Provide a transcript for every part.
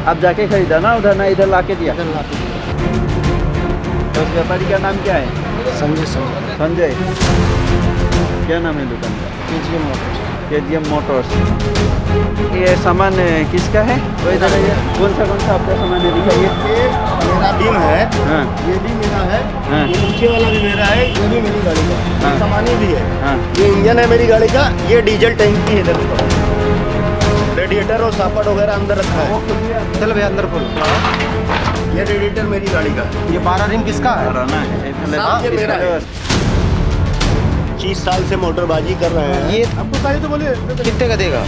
आप जाके खरीदा ना उधर, ना इधर लाके दिया? इधर लाके दिया। तो उस व्यापारी का नाम क्या है? संजय। संजय। क्या नाम है दुकान का? KGM Motors. KGM Motors. ये सामान किसका है? वो इधर है। कौन सा आपका सामान है दिखाइए। ये मेरा बीम है। हाँ। ये भी मेरा है। हाँ। ये नीचे वाला भी मेरा है। ये भी मेरी गाड़ी का। हाँ। ये सामान भी है। हाँ। ये इंजन है मेरी गाड़ी का। ये डीजल टैंकी है इधर। रेडिएटर और सापट वगैरह अंदर रखा है। चल भैया अंदर खोल। ये रेडिएटर मेरी गाड़ी का है। ये 12 रिम किसका है? ना ये मेरा है। 25 साल से मोटरबाजी कर रहे हैं। ये आपको चाहिए तो बोलिए कितने का देगा?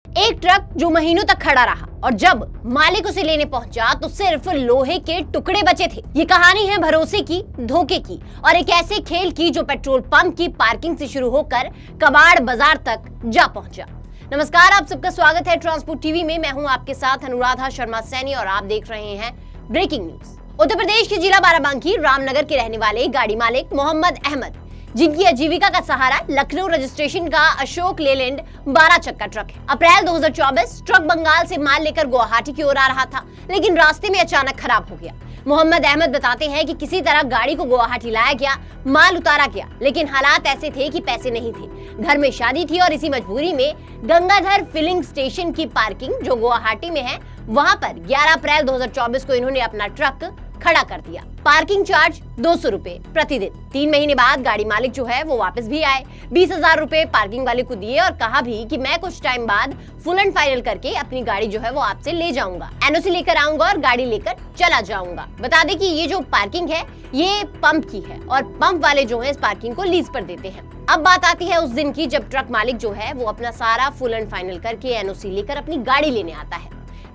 एक ट्रक जो महीनों तक खड़ा रहा और जब मालिक उसे लेने पहुंचा तो सिर्फ लोहे के टुकड़े बचे थे। ये कहानी है भरोसे की, धोखे की और एक ऐसे खेल की जो पेट्रोल पंप की पार्किंग से शुरू होकर कबाड़ बाजार तक जा पहुंचा। नमस्कार, आप सबका स्वागत है ट्रांसपोर्ट टीवी में। मैं हूं आपके साथ अनुराधा शर्मा सैनी और आप देख रहे हैं ब्रेकिंग न्यूज। उत्तर प्रदेश के जिला बाराबंकी रामनगर के रहने वाले गाड़ी मालिक मोहम्मद अहमद, जिनकी आजीविका का सहारा लखनऊ रजिस्ट्रेशन का अशोक लेलैंड 12 चक्का ट्रक है। अप्रैल 2024 ट्रक बंगाल से माल लेकर गुवाहाटी की ओर आ रहा था, लेकिन रास्ते में अचानक खराब हो गया। मोहम्मद अहमद बताते हैं कि किसी तरह गाड़ी को गुवाहाटी लाया गया, माल उतारा गया, लेकिन हालात ऐसे थे कि पैसे नहीं थे। घर में शादी थी और इसी मजबूरी में गंगाधर फिलिंग स्टेशन की पार्किंग जो गुवाहाटी में है, वहां पर 11 अप्रैल 2024 को इन्होंने अपना ट्रक खड़ा कर दिया। पार्किंग चार्ज 200 रुपए प्रतिदिन। 3 महीने बाद गाड़ी मालिक जो है वो वापस भी आए, 20,000 रुपए पार्किंग वाले को दिए और कहा भी कि मैं कुछ टाइम बाद फुल एंड फाइनल करके अपनी गाड़ी जो है वो आपसे ले जाऊंगा, NOC लेकर आऊंगा और गाड़ी लेकर चला जाऊंगा। बता दें कि ये जो पार्किंग है ये पंप की है और पंप वाले जो है इस पार्किंग को लीज पर देते हैं। अब बात आती है उस दिन की जब ट्रक मालिक जो है वो अपना सारा फुल एंड फाइनल करके NOC लेकर अपनी गाड़ी लेने आता है।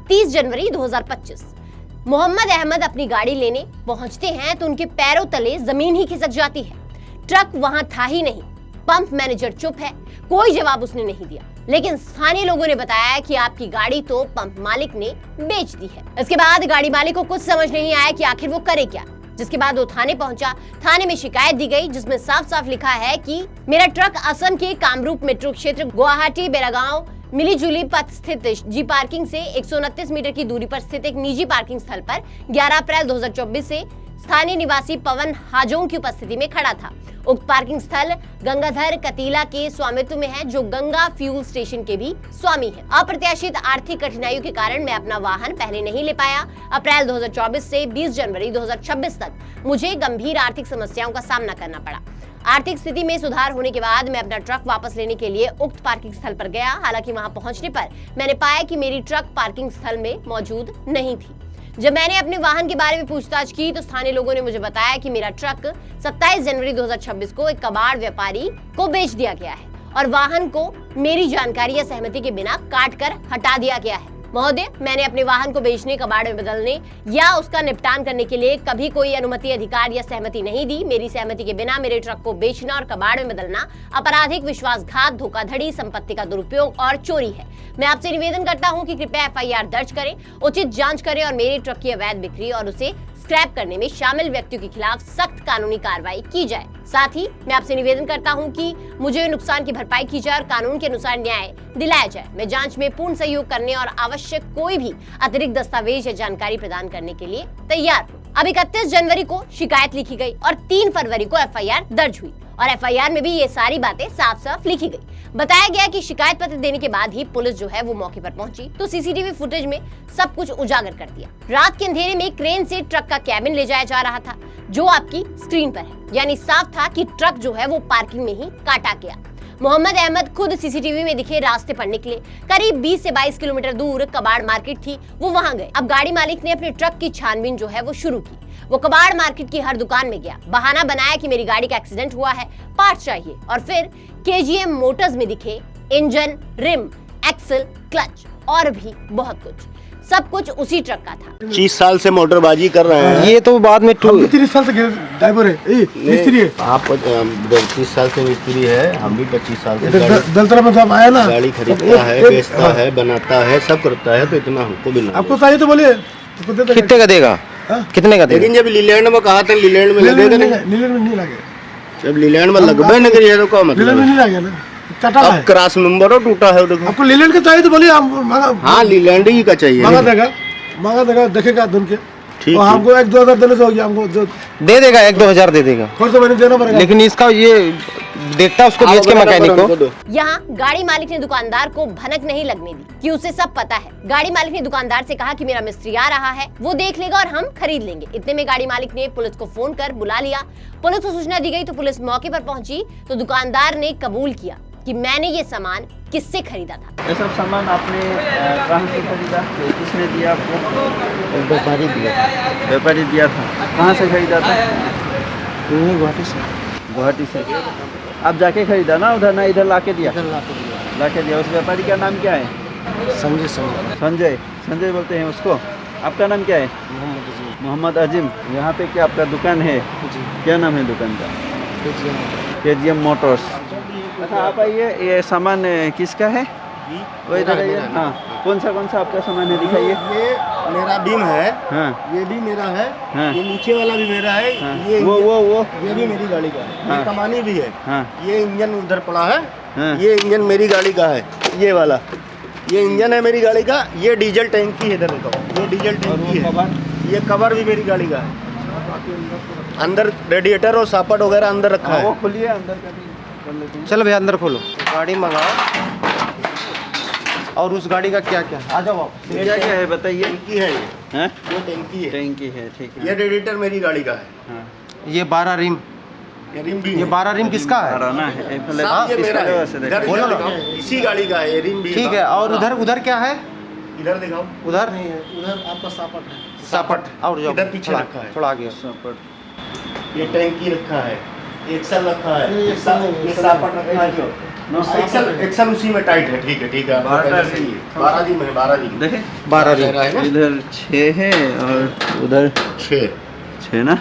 30 जनवरी 2025 मोहम्मद अहमद अपनी गाड़ी लेने पहुंचते हैं तो उनके पैरों तले जमीन ही खिसक जाती है। ट्रक वहां था ही नहीं। पंप मैनेजर चुप है, कोई जवाब उसने नहीं दिया, लेकिन स्थानीय लोगों ने बताया कि आपकी गाड़ी तो पंप मालिक ने बेच दी है। इसके बाद गाड़ी मालिक को कुछ समझ नहीं आया कि आखिर वो करे क्या, जिसके बाद वो थाने पहुंचा। थाने में शिकायत दी गई जिसमें साफ साफ लिखा है कि मेरा ट्रक असम के कामरूप मेट्रो क्षेत्र गुवाहाटी बेरागांव मिलीजुली पथ स्थित जी पार्किंग से 129 मीटर की दूरी पर स्थित एक निजी पार्किंग स्थल पर 11 अप्रैल 2024 से स्थानीय निवासी पवन हाजोंग की उपस्थिति में खड़ा था। उक्त पार्किंग स्थल गंगाधर कतीला के स्वामित्व में है, जो गंगा फ्यूल स्टेशन के भी स्वामी है। अप्रत्याशित आर्थिक कठिनाइयों के कारण मैं अपना वाहन पहले नहीं ले पाया। अप्रैल 2024 से 20 जनवरी 2026 तक मुझे गंभीर आर्थिक समस्याओं का सामना करना पड़ा। आर्थिक स्थिति में सुधार होने के बाद मैं अपना ट्रक वापस लेने के लिए उक्त पार्किंग स्थल पर गया। हालांकि वहां पहुंचने पर मैंने पाया कि मेरी ट्रक पार्किंग स्थल में मौजूद नहीं थी। जब मैंने अपने वाहन के बारे में पूछताछ की तो स्थानीय लोगों ने मुझे बताया कि मेरा ट्रक 27 जनवरी 2026 को एक कबाड़ व्यापारी को बेच दिया गया है और वाहन को मेरी जानकारी या सहमति के बिना काट कर हटा दिया गया है। महोदय, मैंने अपने वाहन को बेचने, कबाड़ में बदलने या उसका निपटान करने के लिए कभी कोई अनुमति, अधिकार या सहमति नहीं दी। मेरी सहमति के बिना मेरे ट्रक को बेचना और कबाड़ में बदलना आपराधिक विश्वासघात, धोखाधड़ी, संपत्ति का दुरुपयोग और चोरी है। मैं आपसे निवेदन करता हूं कि कृपया FIR दर्ज करें, उचित जांच करें और मेरे ट्रक की अवैध बिक्री और उसे स्क्रैप करने में शामिल व्यक्तियों के खिलाफ सख्त कानूनी कार्रवाई की जाए। साथ ही मैं आपसे निवेदन करता हूं कि मुझे नुकसान की भरपाई की जाए और कानून के अनुसार न्याय दिलाया जाए। मैं जांच में पूर्ण सहयोग करने और आवश्यक कोई भी अतिरिक्त दस्तावेज या जानकारी प्रदान करने के लिए तैयार हूं। अब 31 जनवरी को शिकायत लिखी गई और 3 फरवरी को FIR दर्ज हुई और FIR में भी ये सारी बातें साफ साफ लिखी गई। बताया गया कि शिकायत पत्र देने के बाद ही पुलिस जो है वो मौके पर पहुंची तो CCTV फुटेज में सब कुछ उजागर कर दिया। रात के अंधेरे में क्रेन से ट्रक का कैबिन ले जाया जा रहा था, जो आपकी स्क्रीन पर है। यानी साफ था कि ट्रक जो है वो पार्किंग में ही काटा गया। मोहम्मद अहमद खुद CCTV में दिखे रास्ते पर निकले। करीब 20 से 22 किलोमीटर दूर कबाड़ मार्केट थी, वो वहां गए। अब गाड़ी मालिक ने अपने ट्रक की छानबीन जो है वो शुरू की। वो कबाड़ मार्केट की हर दुकान में गया, बहाना बनाया कि मेरी गाड़ी का एक्सीडेंट हुआ है, पार्ट चाहिए, और फिर KGM मोटर्स में दिखे इंजन, रिम, एक्सल, क्लच और भी बहुत कुछ। सब कुछ उसी ट्रक का था। 25 साल से मोटरबाजी कर रहे हैं। ये तो बाद में 30 साल से ड्राइवर है, मिस्त्री है। आप 30 साल से मिस्त्री है, हम भी 25 साल से दलतरा में साहब आया ना, गाड़ी खरीदता है, बेचता है, बनाता है, सब करता है, तो इतना हमको भी ना। आपको चाहिए तो बोलिए कितने का देगा? कितने का देगा? लेकिन जब लीलैंड में कहा था, लीलैंड में लगेगा नहीं, नीलैंड में नहीं लगे। जब लीलैंड में लगभग न करिए तो क्या मतलब? नीलैंड में नहीं लगे ना, कटा अब है। क्रॉस नंबर हो टूटा है देखो। आपको लीलैंड का चाहिए तो बोलिए, हम हाँ लीलैंड ही का चाहिए। मंगा देगा देखेगा धुन के। ठीक और है। हमको 1-2 हजार देने से हो गया, हमको जो दे देगा, 1-2 हजार दे देगा, खर्च मैंने देना पड़ेगा। लेकिन इसका ये देखता उसको बेच के मैकेनिक को। यहाँ गाड़ी मालिक ने दुकानदार को भनक नहीं लगने दी कि उसे सब पता है। गाड़ी मालिक ने दुकानदार से कहा कि मेरा मिस्त्री आ रहा है, वो देख लेगा और हम खरीद लेंगे। इतने में गाड़ी मालिक ने पुलिस को फोन कर बुला लिया। पुलिस को सूचना दी गई तो पुलिस मौके पर पहुंची तो दुकानदार ने कबूल किया कि मैंने ये सामान किससे खरीदा था। ये सब सामान आपने कहाँ से खरीदा? किसने दिया आपको? व्यापारी दिया, व्यापारी दिया था। कहाँ से खरीदा था? गुवाहाटी से। गुवाहाटी से। आप जाके खरीदा ना उधर, ना इधर लाके दिया? लाके दिया। उस व्यापारी का नाम क्या है? संजय संजय। संजय बोलते हैं उसको। आपका नाम क्या है? मोहम्मद अजीम। यहाँ पे क्या आपका दुकान है? क्या नाम है दुकान का? KGM Motors. अच्छा आप आइए, ये सामान किसका है? वो इधर आइए। हाँ, कौन सा आपका सामान है दिखाइए। ये मेरा बीम है। हाँ ये भी मेरा है। हाँ। ये नीचे वाला भी मेरा है। हाँ। ये वो ये भी मेरी गाड़ी का है। हाँ। ये कमानी भी है। हाँ ये इंजन उधर पड़ा है। हाँ। ये इंजन मेरी गाड़ी का है, ये वाला। ये इंजन है मेरी गाड़ी का। ये डीजल टैंकी है, इधर देखो, ये डीजल टैंकी है। ये कवर भी मेरी गाड़ी का है। अंदर रेडिएटर और सापट वगैरह अंदर रखा हाँ, वो है। खोलिए अंदर कर लेते हैं। चलो भैया अंदर खोलो। गाड़ी मंगाओ। और उस गाड़ी का क्या क्या? आ जाओ आप। क्या क्या है बताइए। टैंकी है ये। हैं? ये टैंकी है। टैंकी है, ठीक है। ये रेडिएटर मेरी गाड़ी का है। हाँ। ये 12 रिम, ये रिम भी ये है। 12 रिम किसका है? हराना है। एक पहले सब ये इसका मेरा है। व्यवस्था देखो। इधर बोलो ना। दिखाओ, इसी गाड़ी का है। ये रिम भी ठीक है। और उधर क्या है? इधर दिखाओ। उधर उधर आपका सापट है। सापट। और जाओ इधर पीछे थोड़ा- रखा है। थोड़ा आगे। सपोर्ट। ये टैंकी रखा है। एक्सल रखा है। ये एक्सल नहीं, ये एक्सल सापट नहीं। रखा है जो। नो, एक्सल उसी में टाइट है। ठीक है ठीक है। 12 12 दिन है। 12 दिन देखे 12 रिम। है ना? इधर 6 है और उधर 6। 6 ना।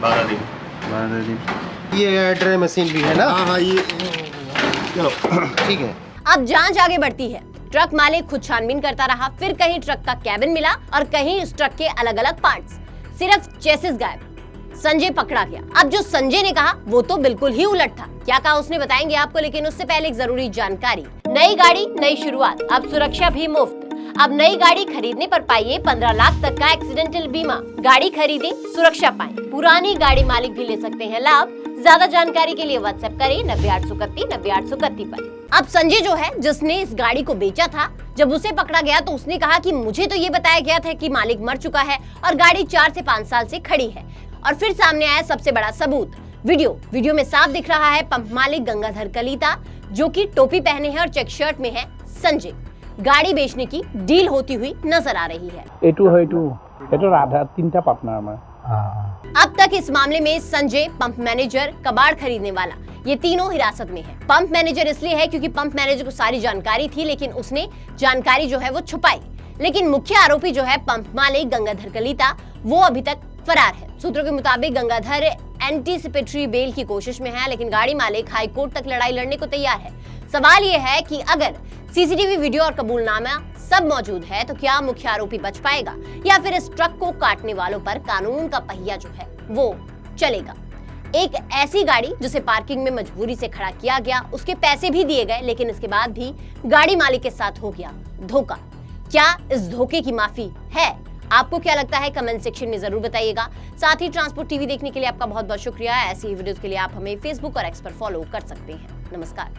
12 दिन। 12 दिन। ये ड्राई मशीन भी है ना? हाँ हाँ ये ठीक है। अब जांच आगे बढ़ती है। ट्रक मालिक खुद छानबीन करता रहा, फिर कहीं ट्रक का कैबिन मिला और कहीं इस ट्रक के अलग अलग पार्ट्स, सिर्फ चेसिस गायब। संजय पकड़ा गया। अब जो संजय ने कहा वो तो बिल्कुल ही उलट था। क्या कहा उसने बताएंगे आपको, लेकिन उससे पहले एक जरूरी जानकारी। नई गाड़ी नई शुरुआत, अब सुरक्षा भी मुफ्त। अब नई गाड़ी खरीदने पर पाइए 15 लाख तक का एक्सीडेंटल बीमा। गाड़ी खरीदें, सुरक्षा पाएं। पुरानी गाड़ी मालिक भी ले सकते हैं लाभ। ज्यादा जानकारी के लिए व्हाट्सएप करें 9831 पर। अब संजय जो है, जिसने इस गाड़ी को बेचा था, जब उसे पकड़ा गया तो उसने कहा कि मुझे तो ये बताया गया था कि मालिक मर चुका है और गाड़ी 4 से 5 साल से खड़ी है। और फिर सामने आया सबसे बड़ा सबूत, वीडियो में साफ दिख रहा है पंप मालिक गंगाधर कलीता, जो कि टोपी पहने हैं और चेक शर्ट में है संजय। गाड़ी बेचने की डील होती हुई नजर आ रही है। এইটো ৰাধা তিনিটা পাৰ্টনাৰ আমাৰ। अब तक इस मामले में संजय, पंप मैनेजर, कबाड़ खरीदने वाला, ये तीनों हिरासत में है। पंप मैनेजर इसलिए है क्योंकि पंप मैनेजर को सारी जानकारी थी, लेकिन उसने जानकारी जो है वो छुपाई। लेकिन मुख्य आरोपी जो है पंप मालिक गंगाधर कलीता, वो अभी तक फरार है। सूत्रों के मुताबिक गंगाधर एंटीसिपेटरी बेल की कोशिश में है, लेकिन गाड़ी मालिक हाई कोर्ट तक लड़ाई लड़ने को तैयार है। सवाल ये है कि अगर सीसीटीवी वीडियो और कबूलनामा सब मौजूद है तो क्या मुख्य आरोपी बच पाएगा, या फिर इस ट्रक को काटने वालों पर कानून का पहिया जो है वो चलेगा। एक ऐसी गाड़ी जिसे पार्किंग में मजबूरी से खड़ा किया गया, उसके पैसे भी दिए गए, लेकिन इसके बाद भी गाड़ी मालिक के साथ हो गया धोखा। क्या इस धोखे की माफी है? आपको क्या लगता है? कमेंट सेक्शन में जरूर बताइएगा। साथ ही ट्रांसपोर्ट टीवी देखने के लिए आपका बहुत बहुत शुक्रिया। ऐसी वीडियोस के लिए आप हमें फेसबुक और एक्स पर फॉलो कर सकते हैं। नमस्कार।